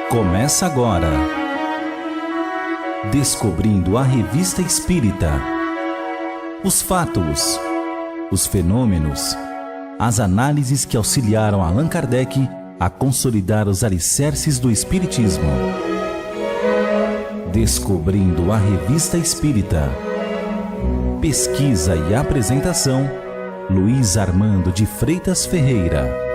Começa agora. Descobrindo a Revista Espírita. Os fatos, os fenômenos, as análises que auxiliaram Allan Kardec a consolidar os alicerces do Espiritismo. Descobrindo a Revista Espírita. Pesquisa e apresentação, Luiz Armando de Freitas Ferreira.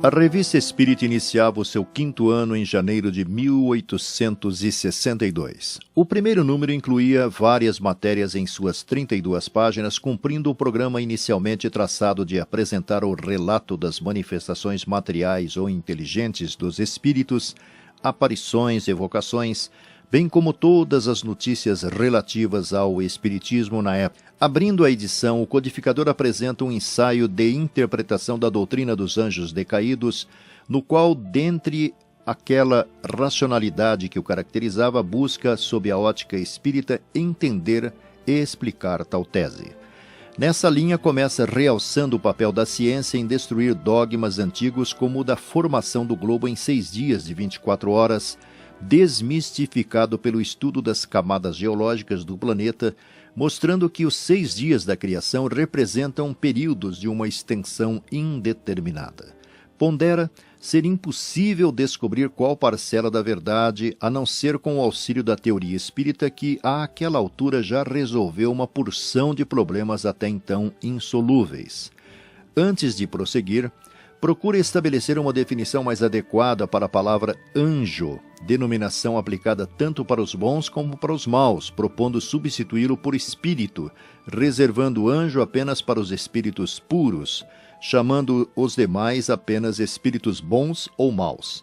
A Revista Espírita iniciava o seu 5º ano em janeiro de 1862. O primeiro número incluía várias matérias em suas 32 páginas, cumprindo o programa inicialmente traçado de apresentar o relato das manifestações materiais ou inteligentes dos espíritos, aparições, evocações, bem como todas as notícias relativas ao espiritismo na época. Abrindo a edição, o codificador apresenta um ensaio de interpretação da doutrina dos anjos decaídos, no qual, dentre aquela racionalidade que o caracterizava, busca, sob a ótica espírita, entender e explicar tal tese. Nessa linha, começa realçando o papel da ciência em destruir dogmas antigos como o da formação do globo em 6 dias de 24 horas, desmistificado pelo estudo das camadas geológicas do planeta, mostrando que os 6 dias da criação representam períodos de uma extensão indeterminada. Pondera ser impossível descobrir qual parcela da verdade, a não ser com o auxílio da teoria espírita que, àquela altura, já resolveu uma porção de problemas até então insolúveis. Antes de prosseguir, procura estabelecer uma definição mais adequada para a palavra anjo, denominação aplicada tanto para os bons como para os maus, propondo substituí-lo por espírito, reservando anjo apenas para os espíritos puros, chamando os demais apenas espíritos bons ou maus.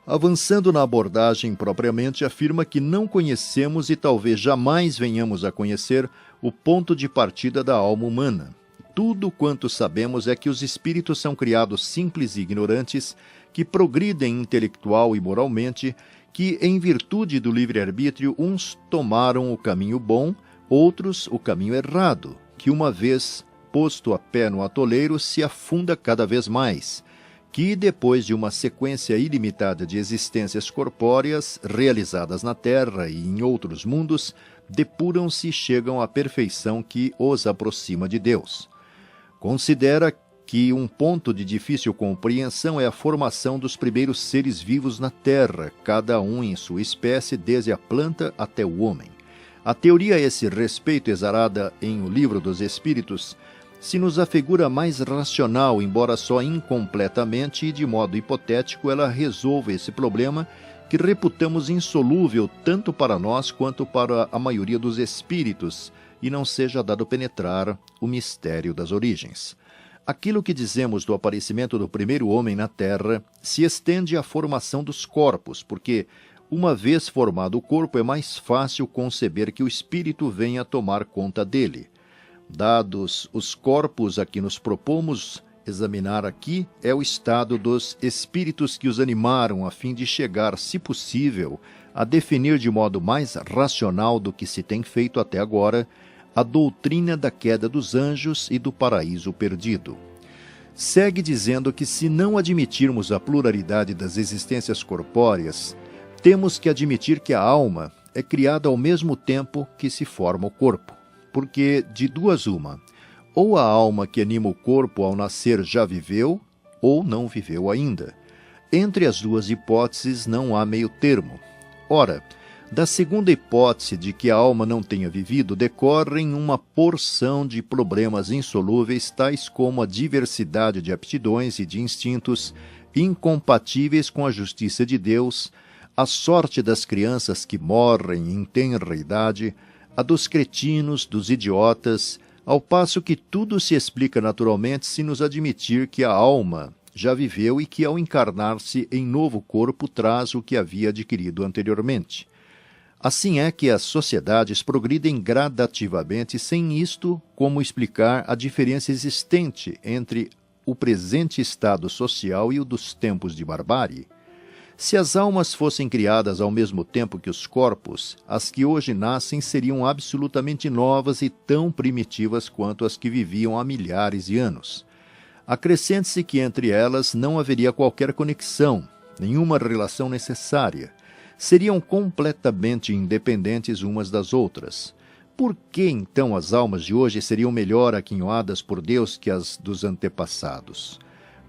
Avançando na abordagem propriamente, afirma que não conhecemos e talvez jamais venhamos a conhecer o ponto de partida da alma humana. Tudo quanto sabemos é que os espíritos são criados simples e ignorantes, que progridem intelectual e moralmente, que, em virtude do livre-arbítrio, uns tomaram o caminho bom, outros o caminho errado, que uma vez posto a pé no atoleiro se afunda cada vez mais, que depois de uma sequência ilimitada de existências corpóreas realizadas na Terra e em outros mundos, depuram-se e chegam à perfeição que os aproxima de Deus. Considera que um ponto de difícil compreensão é a formação dos primeiros seres vivos na Terra, cada um em sua espécie, desde a planta até o homem. A teoria a esse respeito, exarada em O Livro dos Espíritos, se nos afigura mais racional, embora só incompletamente e de modo hipotético ela resolve esse problema que reputamos insolúvel tanto para nós quanto para a maioria dos espíritos, e não seja dado penetrar o mistério das origens. Aquilo que dizemos do aparecimento do primeiro homem na Terra se estende à formação dos corpos, porque, uma vez formado o corpo, é mais fácil conceber que o espírito venha tomar conta dele. Dados os corpos a que nos propomos examinar aqui, é o estado dos espíritos que os animaram a fim de chegar, se possível, a definir de modo mais racional do que se tem feito até agora a doutrina da queda dos anjos e do paraíso perdido. Segue dizendo que, se não admitirmos a pluralidade das existências corpóreas, temos que admitir que a alma é criada ao mesmo tempo que se forma o corpo, porque de duas uma, ou a alma que anima o corpo ao nascer já viveu, ou não viveu ainda. Entre as duas hipóteses não há meio termo. Ora, da segunda hipótese de que a alma não tenha vivido, decorrem uma porção de problemas insolúveis, tais como a diversidade de aptidões e de instintos incompatíveis com a justiça de Deus, a sorte das crianças que morrem em tenra idade, a dos cretinos, dos idiotas, ao passo que tudo se explica naturalmente se nos admitir que a alma já viveu e que, ao encarnar-se em novo corpo, traz o que havia adquirido anteriormente. Assim é que as sociedades progridem gradativamente, sem isto como explicar a diferença existente entre o presente estado social e o dos tempos de barbárie. Se as almas fossem criadas ao mesmo tempo que os corpos, as que hoje nascem seriam absolutamente novas e tão primitivas quanto as que viviam há milhares de anos. Acrescente-se que entre elas não haveria qualquer conexão, nenhuma relação necessária. Seriam completamente independentes umas das outras. Por que, então, as almas de hoje seriam melhor aquinhoadas por Deus que as dos antepassados?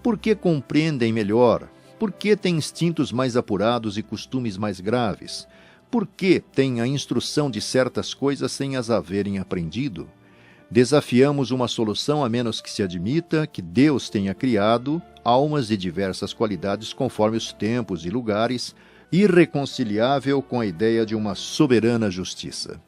Por que compreendem melhor? Por que têm instintos mais apurados e costumes mais graves? Por que têm a instrução de certas coisas sem as haverem aprendido? Desafiamos uma solução a menos que se admita que Deus tenha criado almas de diversas qualidades conforme os tempos e lugares, irreconciliável com a ideia de uma soberana justiça.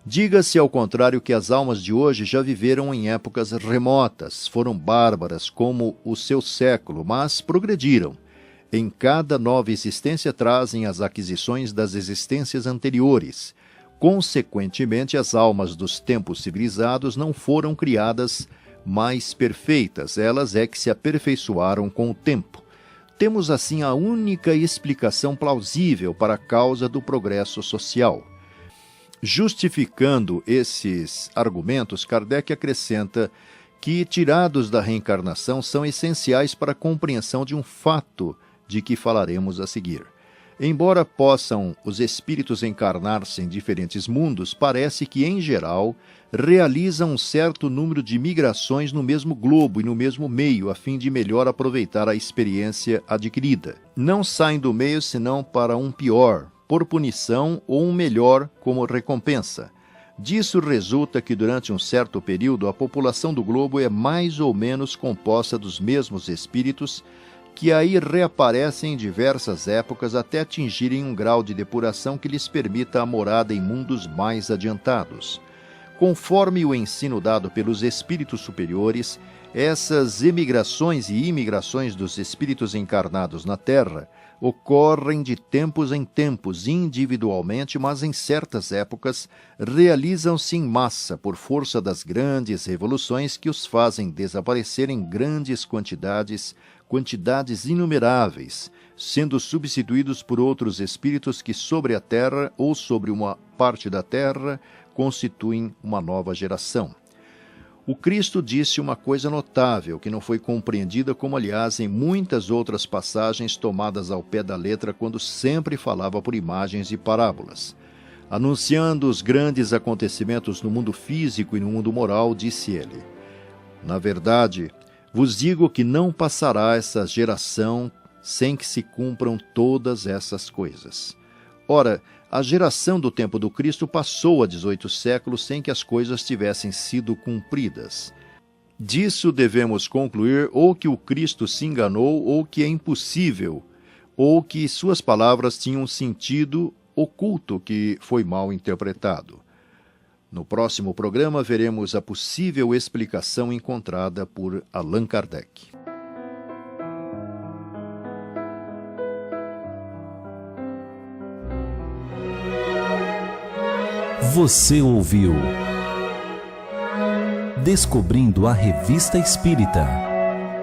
Diga-se, ao contrário, que as almas de hoje já viveram em épocas remotas, foram bárbaras como o seu século, mas progrediram. Em cada nova existência trazem as aquisições das existências anteriores. Consequentemente, as almas dos tempos civilizados não foram criadas mais perfeitas, elas é que se aperfeiçoaram com o tempo. Temos, assim, a única explicação plausível para a causa do progresso social. Justificando esses argumentos, Kardec acrescenta que, tirados da reencarnação, são essenciais para a compreensão de um fato de que falaremos a seguir. Embora possam os espíritos encarnar-se em diferentes mundos, parece que, em geral, realizam um certo número de migrações no mesmo globo e no mesmo meio, a fim de melhor aproveitar a experiência adquirida. Não saem do meio senão para um pior, por punição, ou um melhor como recompensa. Disso resulta que, durante um certo período, a população do globo é mais ou menos composta dos mesmos espíritos, que aí reaparecem em diversas épocas até atingirem um grau de depuração que lhes permita a morada em mundos mais adiantados. Conforme o ensino dado pelos espíritos superiores, essas emigrações e imigrações dos espíritos encarnados na Terra ocorrem de tempos em tempos, individualmente, mas em certas épocas realizam-se em massa por força das grandes revoluções que os fazem desaparecer em grandes quantidades inumeráveis, sendo substituídos por outros espíritos que sobre a Terra ou sobre uma parte da Terra constituem uma nova geração. O Cristo disse uma coisa notável, que não foi compreendida, como aliás em muitas outras passagens tomadas ao pé da letra, quando sempre falava por imagens e parábolas. Anunciando os grandes acontecimentos no mundo físico e no mundo moral, disse ele: na verdade, vos digo que não passará essa geração sem que se cumpram todas essas coisas. Ora, a geração do tempo do Cristo passou a 18 séculos sem que as coisas tivessem sido cumpridas. Disso devemos concluir ou que o Cristo se enganou, ou que é impossível, ou que suas palavras tinham um sentido oculto que foi mal interpretado. No próximo programa veremos a possível explicação encontrada por Allan Kardec. Você ouviu Descobrindo a Revista Espírita.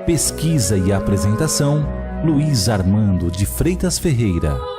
Pesquisa e apresentação, Luiz Armando de Freitas Ferreira.